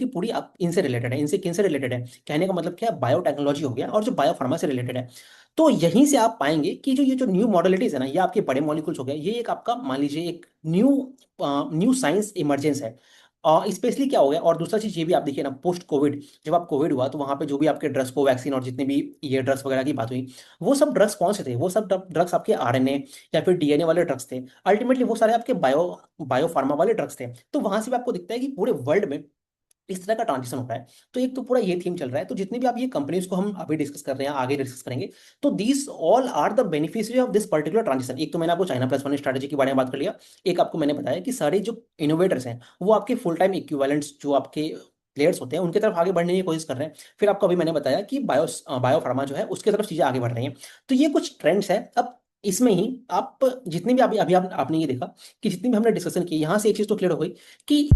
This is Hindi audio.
की पूरी आप इनसे रिलेटेड है। इनसे किनसे रिलेटेड है, कहने का मतलब क्या है, बायोटेक्नोलॉजी हो गया और जो बायोफार्मा से रिलेटेड है। तो यहीं से आप पाएंगे कि जो ये जो न्यू मॉडलिटीज है ना, ये आपके बड़े मॉलिक्यूल्स हो गए, ये एक आपका मान लीजिए एक न्यू न्यू साइंस इमरजेंस है। स्पेशली क्या हो गया, और दूसरा चीज ये भी आप देखिए ना, पोस्ट कोविड, जब आप कोविड हुआ तो वहां पे जो भी आपके ड्रग्स को वैक्सीन और जितने भी ये ड्रग्स वगैरह की बात हुई, वो सब ड्रग्स कौन से थे, वो सब ड्रग्स आपके आरएनए या फिर डीएनए वाले ड्रग्स थे। अल्टीमेटली वो सारे आपके बायोफार्मा वाले ड्रग्स थे। तो वहां से भी आपको दिखता है कि पूरे वर्ल्ड में इस तरह का ट्रांजिशन हो रहा है। तो एक तो पूरा ये थीम चल रहा है। तो जितनी भी आप ये कंपनीज को हम अभी डिस्कस कर रहे हैं, आगे डिस्कस करेंगे, तो these all are the beneficiary of this particular transition. एक तो मैंने आपको चाइना प्लस वन स्ट्रेटेजी के बारे में बात कर लिया। एक आपको मैंने बताया कि सारे जो इनोवेटर्स हैं वो आपके फुल टाइम इक्विवेलेंट्स जो आपके प्लेयर्स होते हैं उनकी तरफ आगे बढ़ने की कोशिश कर रहे हैं। फिर आपको अभी मैंने बताया कि बायोफार्मा जो है उसकी तरफ चीजें आगे बढ़ रही हैं। तो ये कुछ ट्रेंड्स है। अब इसमें ही आप जितनी भी अभी अभी आपने ये देखा कि जितनी भी हमने डिस्कशन की, यहाँ से एक चीज तो क्लियर हो गई कि